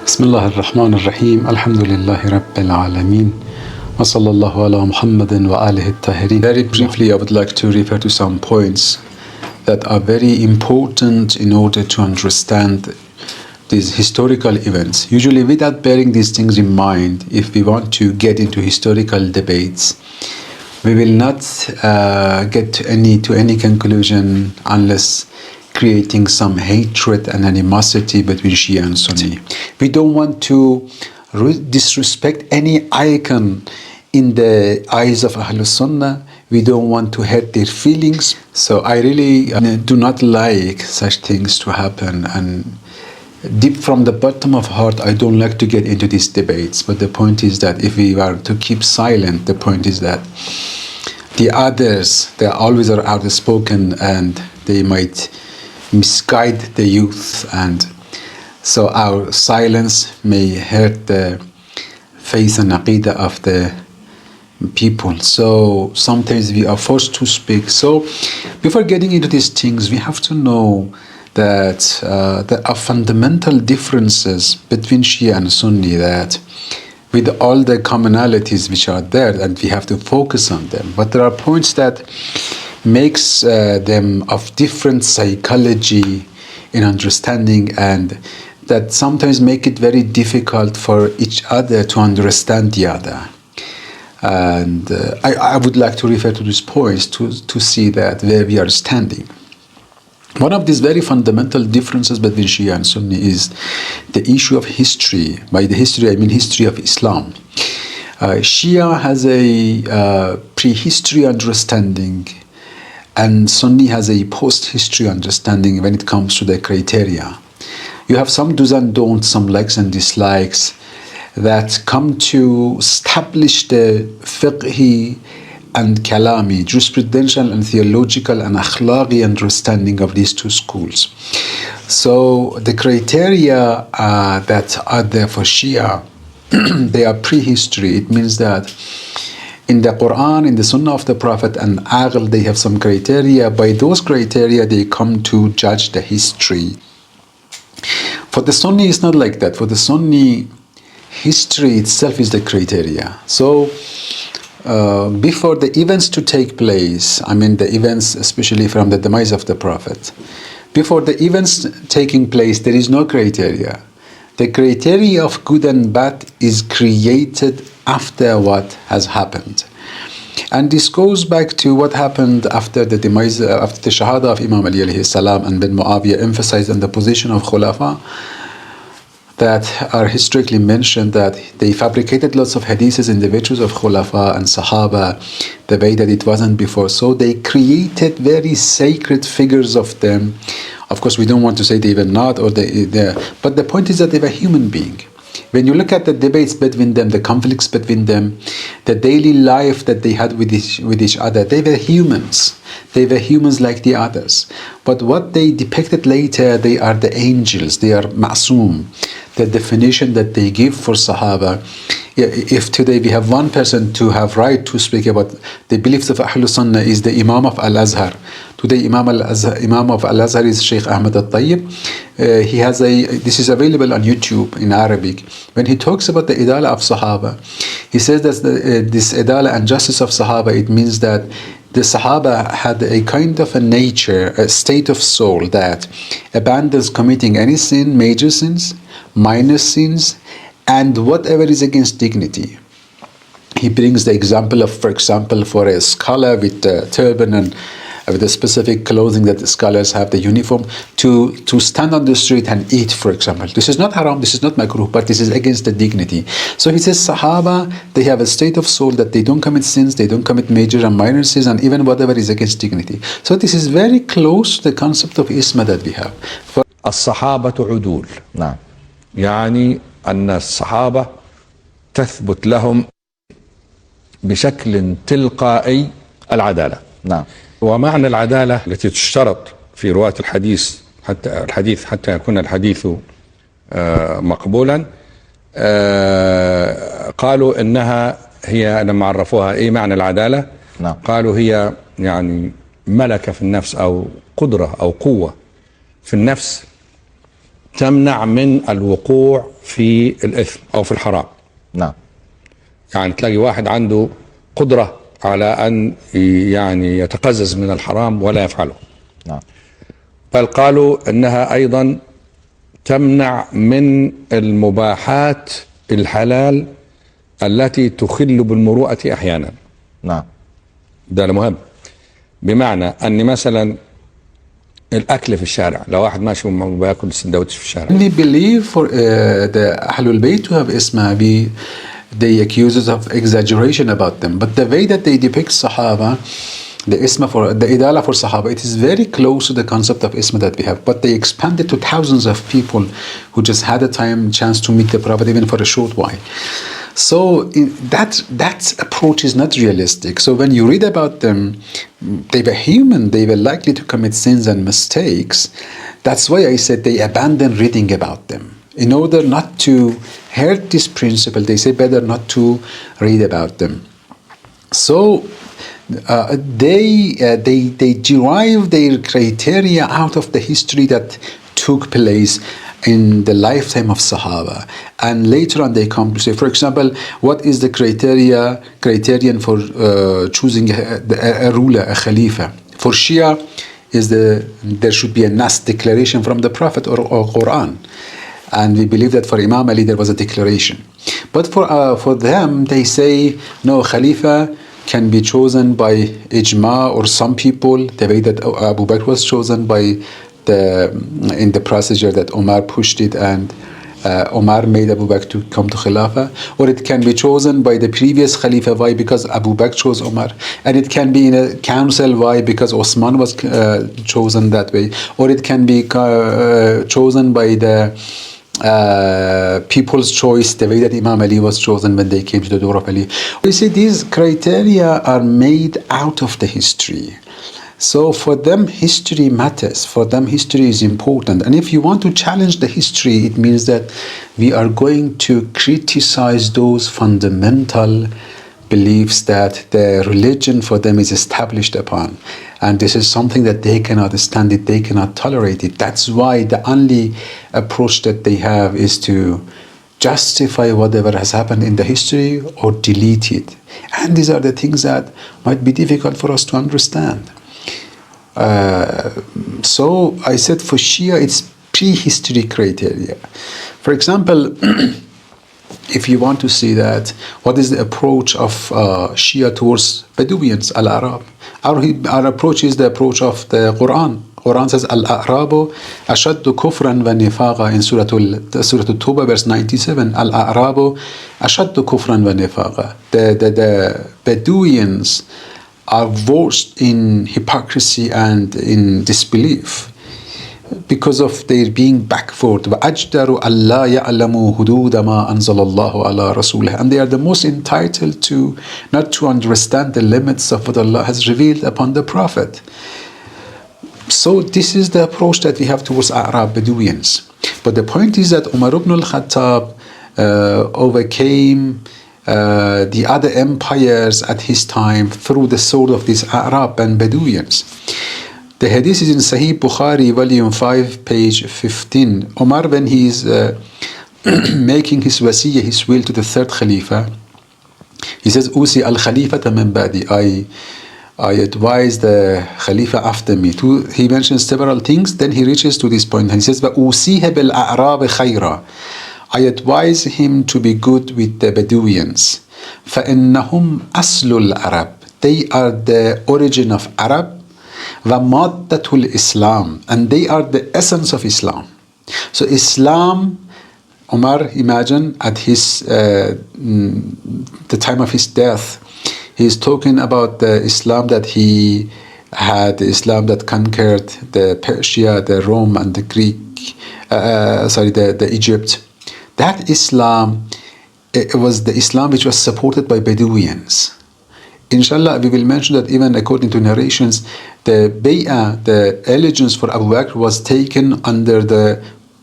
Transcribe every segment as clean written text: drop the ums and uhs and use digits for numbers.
Bismillah ar-Rahman ar-Rahim. Alhamdulillahi Rabbil Alameen. Wa sallallahu ala Muhammadin wa alihi at-tahirin. Very briefly, I would like to refer to some points that are very important in order to understand these historical events. Usually, without bearing these things in mind, if we want to get into historical debates, we will not get to any conclusion unless creating some hatred and animosity between Shia and Sunni. We don't want to disrespect any icon in the eyes of Ahlul Sunnah. We don't want to hurt their feelings. So I really do not like such things to happen. And deep from the bottom of heart, I don't like to get into these debates. But the point is that if we are to keep silent, the point is that the others, they always are outspoken and they might misguide the youth, and so our silence may hurt the faith and aqidah of the people. So sometimes we are forced to speak. So before getting into these things, we have to know that there are fundamental differences between Shia and Sunni, that with all the commonalities which are there, and we have to focus on them. But there are points that makes them of different psychology in understanding, and that sometimes make it very difficult for each other to understand the other. And I would like to refer to these points to see that where we are standing. One of these very fundamental differences between Shia and Sunni is the issue of history. By the history, I mean history of Islam. Shia has a prehistory understanding, and Sunni has a post-history understanding when it comes to the criteria. You have some do's and don'ts, some likes and dislikes that come to establish the fiqhi and kalami, jurisprudential and theological and akhlaqi understanding of these two schools. So the criteria that are there for Shia, they are prehistory. It means that in the Qur'an, in the Sunnah of the Prophet and Aql, they have some criteria. By those criteria, they come to judge the history. For the Sunni, it's not like that. For the Sunni, history itself is the criteria. So before the events to take place, I mean the events especially from the demise of the Prophet, before the events taking place, there is no criteria. The criteria of good and bad is created after what has happened. And this goes back to what happened after the demise, after the shahada of Imam Ali alayhi salam, and then Muawiyah emphasized on the position of khalifa that are historically mentioned, that they fabricated lots of hadiths in the virtues of khalifa and sahaba the way that it wasn't before. So they created very sacred figures of them. Of course, we don't want to say they were not, but the point is that they were human beings. When you look at the debates between them, the conflicts between them, the daily life that they had with each other, they were humans. They were humans like the others. But what they depicted later, they are the angels. They are ma'soom. The definition that they give for Sahaba. If today we have one person to have right to speak about the beliefs of Ahlul Sunnah is the Imam of Al-Azhar. Today Imam of Al-Azhar is Sheikh Ahmad al-Tayyib. He has this is available on YouTube in Arabic. When he talks about the Adalah of Sahaba, he says that this Adalah and justice of Sahaba, it means that the Sahaba had a kind of a nature, a state of soul that abandons committing any sin, major sins, minor sins, and whatever is against dignity. He brings the example of, for example, for a scholar with a turban and with the specific clothing that the scholars have, the uniform, to stand on the street and eat, for example. This is not haram, this is not makruh, but this is against the dignity. So he says Sahaba, they have a state of soul that they don't commit sins, they don't commit major and minor sins, and even whatever is against dignity. So this is very close to the concept of isma that we have. الصحابة عدول. نعم. يعني أن الصحابة تثبت لهم بشكل تلقائي العدالة. نعم. ومعنى العدالة التي تشترط في رواة الحديث حتى يكون الحديث مقبولا، قالوا إنها هي لما عرفوها إيه معنى العدالة. نعم. قالوا هي يعني ملكة في النفس أو قدرة أو قوة في النفس تمنع من الوقوع في الإثم أو في الحرام. نعم. يعني تلاقي واحد عنده قدرة على أن يعني يتقزز من الحرام ولا يفعله. نعم. بل قالوا أنها أيضا تمنع من المباحات الحلال التي تخل بالمروءة أحيانا. نعم. ده المهم. بمعنى أن مثلا الأكل في الشارع، لو واحد ماشي وبياكل سندوتش في الشارع. They believe for the Ahlulbayt to have Ismaili, they accuse us of exaggeration about them. But the way that they depict Sahaba, the Isma for the Adalah for Sahaba, it is very close to the concept of Isma that we have. But they expanded to thousands of people who just had a chance to meet the Prophet even for a short while. So that approach is not realistic. So when you read about them, they were human, they were likely to commit sins and mistakes. That's why I said they abandoned reading about them. In order not to hurt this principle, they say better not to read about them. So they derive their criteria out of the history that took place in the lifetime of Sahaba, and later on they come to say, for example, what is the criterion for choosing a ruler, a khalifa? For Shia, there should be a Nas declaration from the Prophet or Qur'an, and we believe that for Imam Ali there was a declaration. But for them, they say no, khalifa can be chosen by ijma or some people, the way that Abu Bakr was chosen by in the procedure that Omar pushed it, and Omar made Abu Bakr to come to Khilafah, or it can be chosen by the previous Khalifa. Why? Because Abu Bakr chose Omar. And it can be in a council. Why? Because Osman was chosen that way. Or it can be chosen by the people's choice, the way that Imam Ali was chosen when they came to the door of Ali. We see these criteria are made out of the history. So for them, history matters. For them, history is important. And if you want to challenge the history, it means that we are going to criticize those fundamental beliefs that the religion for them is established upon. And this is something that they cannot stand it, they cannot tolerate it. That's why the only approach that they have is to justify whatever has happened in the history or delete it. And these are the things that might be difficult for us to understand. So I said for Shia, it's prehistory criteria. For example, if you want to see that, what is the approach of Shia towards Bedouins, Al-Arab? Our approach is the approach of the Qur'an. Quran says, Al-A'rabu ashaddu kufran wa nifaqa in Surah Al-Tawbah, verse 97. Al-A'rabu ashaddu kufran wa nifaqa. The Bedouins are worst in hypocrisy and in disbelief because of their being backward. وَأَجْدَرُ أَلَّا يَعْلَمُوا حُدُودَ مَا أَنزَلَ اللَّهُ عَلَى رَسُولِهِ. And they are the most entitled to not to understand the limits of what Allah has revealed upon the Prophet. So this is the approach that we have towards Arab Bedouins. But the point is that Umar ibn al-Khattab overcame the other empires at his time through the sword of these Arab and Bedouins. The hadith is in Sahih Bukhari, volume 5, page 15. Omar, when he is making his wasiyah, his will to the third Khalifa, he says, Usi al-Khalifata min ba'di. I advise the Khalifa after me. He mentions several things, then he reaches to this point and he says, وَأُوصِيهَ بِالْأَعْرَابِ خَيْرًا. I advise him to be good with the Bedouins. فَإِنَّهُمْ أَصْلُ الْعَرَبِ. They are the origin of Arab. وَمَادَّةُ الْإِسْلَامِ. And they are the essence of Islam. So Islam, Umar, imagine at his the time of his death, he is talking about the Islam that he had, the Islam that conquered the Persia, the Rome, and the the Egypt. That Islam, it was the Islam which was supported by Bedouins. Inshallah, we will mention that even according to narrations, the Bay'ah, the allegiance for Abu Bakr was taken under the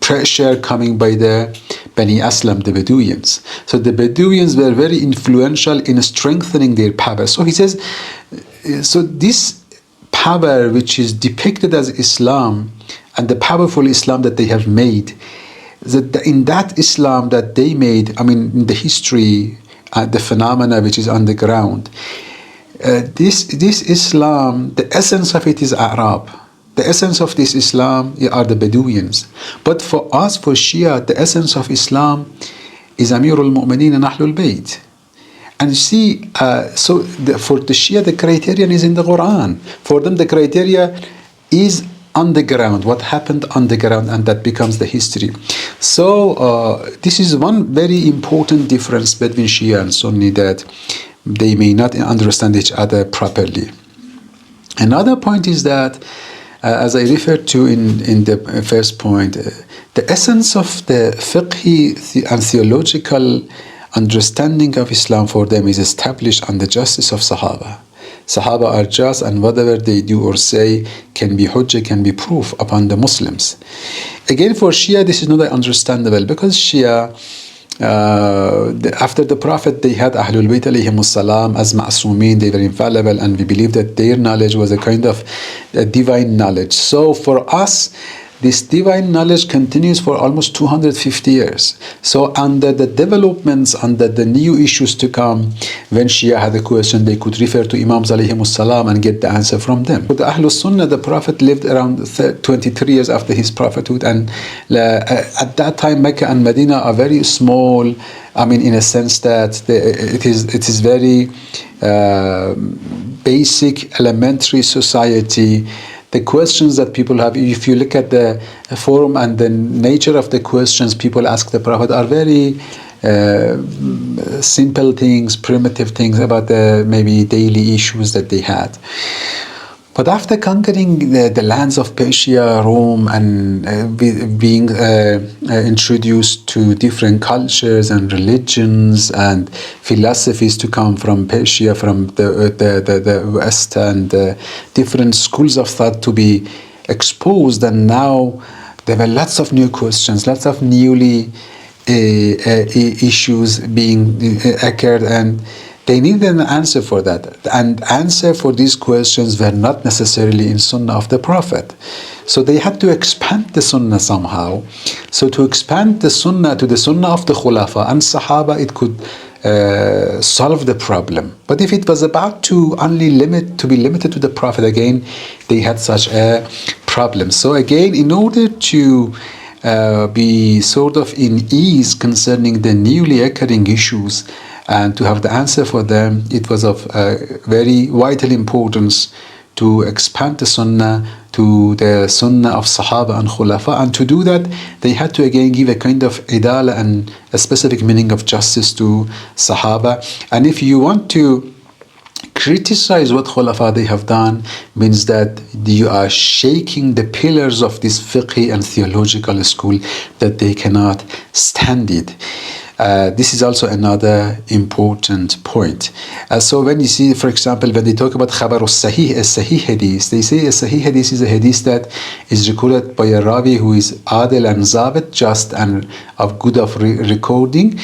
pressure coming by the Bani Aslam, the Bedouins. So the Bedouins were very influential in strengthening their power. So he says, so this power which is depicted as Islam and the powerful Islam that they have made, that in that Islam that they made, I mean, in the history, the phenomena which is on the ground, this Islam, the essence of it is Arab. The essence of this Islam are the Bedouins. But for us, for Shia, the essence of Islam is Amirul Mu'mineen and Ahlulbayt. And you see, for the Shia, the criterion is in the Qur'an. For them, the criteria is on the ground, what happened on the ground, and that becomes the history. So this is one very important difference between Shia and Sunni, that they may not understand each other properly. Another point is that, as I referred to in the first point, the essence of the fiqhi and theological understanding of Islam for them is established on the justice of Sahaba. Sahaba are just, and whatever they do or say can be hujjah, can be proof upon the Muslims. Again, for Shia, this is not understandable, because Shia, after the Prophet, they had Ahlul Bayt alayhimus salam as ma'asumeen, they were infallible, and we believe that their knowledge was a kind of divine knowledge. So for us, this divine knowledge continues for almost 250 years. So under the developments, under the new issues to come, when Shia had a question, they could refer to Imams alayhimus salam and get the answer from them. For the Ahlul Sunnah, the Prophet lived around 23 years after his prophethood, and at that time Mecca and Medina are very small, I mean, in a sense that it is very basic, elementary society. The questions that people have, if you look at the form and the nature of the questions people ask the Prophet, are very simple things, primitive things about the maybe daily issues that they had. But after conquering the lands of Persia, Rome, and being introduced to different cultures and religions and philosophies to come from Persia, from the West, and different schools of thought to be exposed, and now there were lots of new questions, lots of newly issues being occurred, and they needed an answer for that. And answer for these questions were not necessarily in Sunnah of the Prophet. So they had to expand the Sunnah somehow. So to expand the Sunnah to the Sunnah of the Khulafa and Sahaba, it could solve the problem. But if it was about to be limited to the Prophet, again, they had such a problem. So again, in order to be sort of in ease concerning the newly occurring issues, and to have the answer for them, it was of very vital importance to expand the Sunnah to the Sunnah of Sahaba and Khulafa. And to do that, they had to again give a kind of Adalah and a specific meaning of justice to Sahaba. And if you want to criticize what Khulafa they have done, means that you are shaking the pillars of this fiqh and theological school, that they cannot stand it. This is also another important point. So when you see, for example, when they talk about Khabar al-Sahih, a Sahih hadith, they say a Sahih hadith is a hadith that is recorded by a Ravi who is Adil and Zabit, just and of good of recording,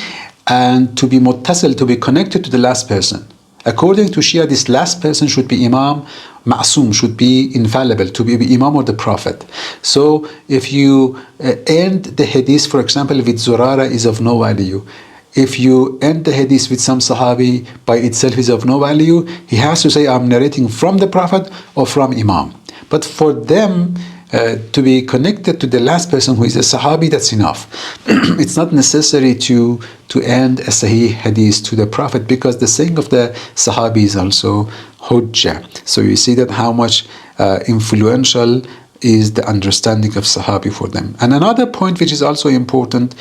and to be muttasil, to be connected to the last person. According to Shia, this last person should be Imam Ma'asum, should be infallible, to be Imam or the Prophet. So if you end the hadith, for example, with Zurara, is of no value. If you end the hadith with some Sahabi, by itself is of no value. He has to say, I'm narrating from the Prophet or from Imam. But for them, to be connected to the last person who is a Sahabi, that's enough. It's not necessary to end a Sahih hadith to the Prophet, because the saying of the Sahabi is also Hujjah. So you see that how much influential is the understanding of Sahabi for them. And another point which is also important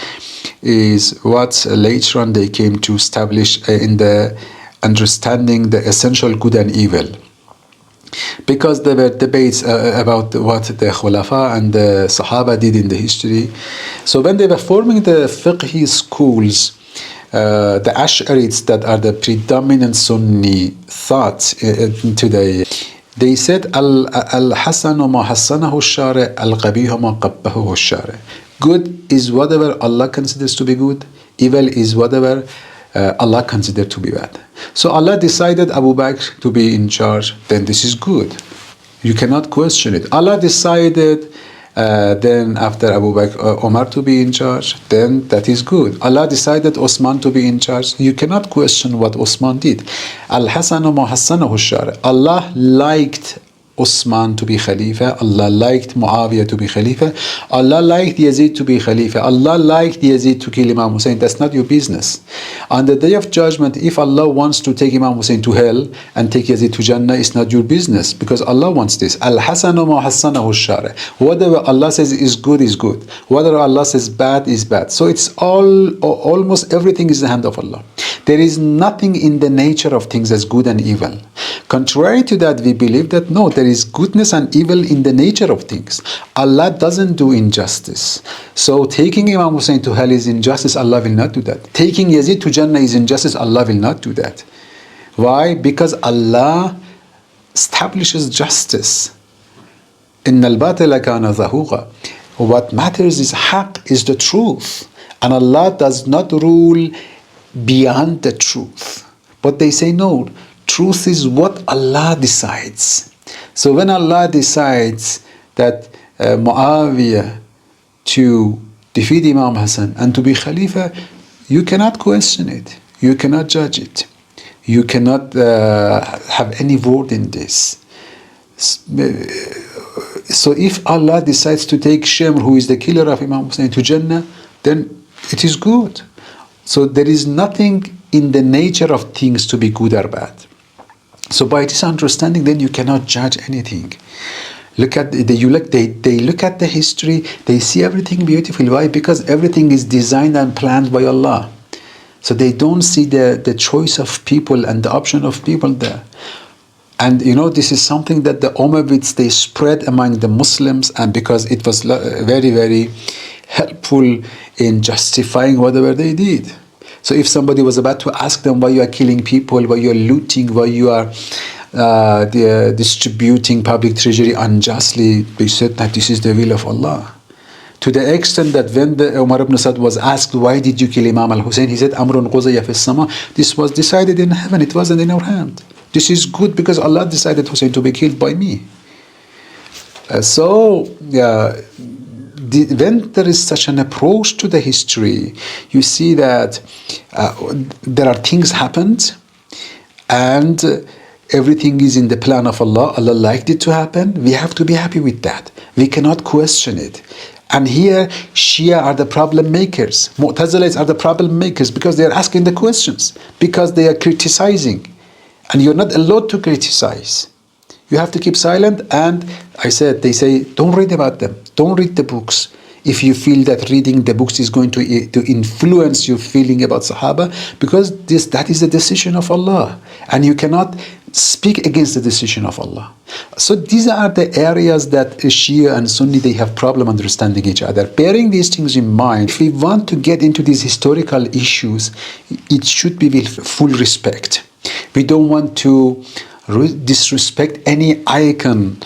is what later on they came to establish in the understanding the essential good and evil. Because there were debates about what the Khulafa and the Sahaba did in the history. So when they were forming the fiqh schools, the Ash'arites, that are the predominant Sunni thought today, they said, Al-Hasanu ma hassanahu shari, al-Qabihu ma qabbahu shari. Good is whatever Allah considers to be good, evil is whatever Allah considered to be bad. So Allah decided Abu Bakr to be in charge, then this is good. You cannot question it. Allah decided then after Abu Bakr, Omar to be in charge, then that is good. Allah decided Osman to be in charge. You cannot question what Osman did. Al-Hasanu Muhassanahu Shari. Allah liked Osman to be Khalifa. Allah liked Muawiyah to be Khalifa. Allah liked Yazid to be Khalifa. Allah liked Yazid to kill Imam Husayn. That's not your business. On the day of judgment, if Allah wants to take Imam Husayn to hell and take Yazid to Jannah, it's not your business, because Allah wants this. Al-Hasanu ma hassanahu shari. Whatever Allah says is good is good. Whatever Allah says bad is bad. So it's almost everything is in the hand of Allah. There is nothing in the nature of things as good and evil. Contrary to that, we believe that no, there is goodness and evil in the nature of things. Allah doesn't do injustice. So taking Imam Hussein to hell is injustice. Allah will not do that. Taking Yazid to Jannah is injustice. Allah will not do that. Why? Because Allah establishes justice. إِنَّ الْبَاطِلَ كَانَ ظَهُوقًا. What matters is haqq, is the truth. And Allah does not rule beyond the truth. But they say no, truth is what Allah decides. So when Allah decides that Muawiyah to defeat Imam Hassan and to be Khalifa, you cannot question it. You cannot judge it. You cannot have any word in this. So if Allah decides to take Shamr, who is the killer of Imam Hussein, to Jannah, then it is good. So there is nothing in the nature of things to be good or bad. So by this understanding, then you cannot judge anything. Look at they look at the history, they see everything beautiful. Why? Because everything is designed and planned by Allah. So they don't see the choice of people and the option of people there. And you know, this is something that the Umayyads, they spread among the Muslims, and because it was very, very helpful in justifying whatever they did. So if somebody was about to ask them why you are killing people, why you are looting, why you are distributing public treasury unjustly, they said that this is the will of Allah. To the extent that when Umar ibn Sa'd was asked, why did you kill Imam al-Hussein? He said, Amrun qudhiya fi as-sama. This was decided in heaven, it wasn't in our hand. This is good because Allah decided Hussein to be killed by me. When there is such an approach to the history, you see that there are things happened and everything is in the plan of Allah. Allah liked it to happen. We have to be happy with that. We cannot question it. And here, Shia are the problem makers. Mu'tazilis are the problem makers because they are asking the questions, because they are criticizing. And you're not allowed to criticize. You have to keep silent. And they say, don't read about them. Don't read the books. If you feel that reading the books is going to influence your feeling about Sahaba, because that is the decision of Allah. And you cannot speak against the decision of Allah. So these are the areas that Shia and Sunni, they have problem understanding each other. Bearing these things in mind, if we want to get into these historical issues, it should be with full respect. We don't want to disrespect any icon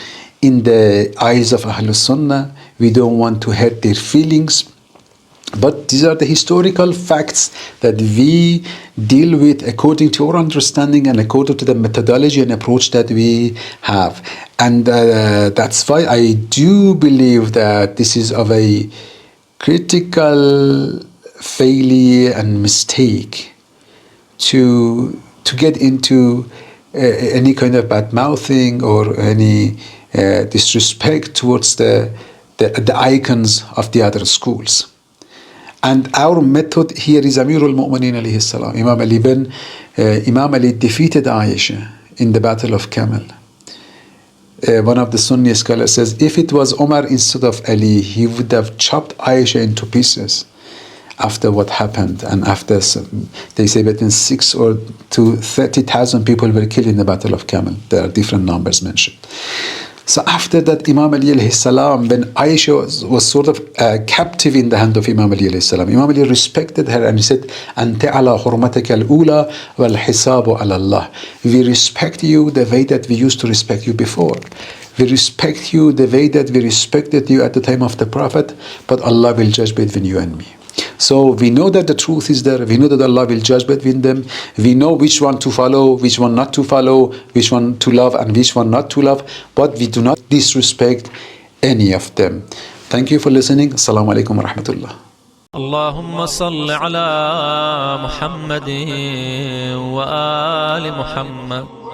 in the eyes of Ahlul Sunnah. We don't want to hurt their feelings. But these are the historical facts that we deal with according to our understanding and according to the methodology and approach that we have. And that's why I do believe that this is of a critical failure and mistake to get into any kind of bad mouthing or any disrespect towards the icons of the other schools. And our method here is Amirul Mu'mineen alayhi salam. Imam Ali defeated Aisha in the Battle of Camel. One of the Sunni scholars says, if it was Umar instead of Ali, he would have chopped Aisha into pieces after what happened. And after, they say between 6,000 to 30,000 people were killed in the Battle of Camel. There are different numbers mentioned. So after that, Imam Ali alayhi salam, when Aisha was sort of captive in the hand of Imam Ali alayhi salam, Imam Ali respected her and he said, Anta ala hurmataka al-ula wal hisabu ala Allah. We respect you the way that we used to respect you before. We respect you the way that we respected you at the time of the Prophet, but Allah will judge between you and me. So we know that the truth is there. We know that Allah will judge between them. We know which one to follow, which one not to follow, which one to love and which one not to love. But we do not disrespect any of them. Thank you for listening. Assalamu alaikum wa rahmatullah. اللهم صل على محمد وآل محمد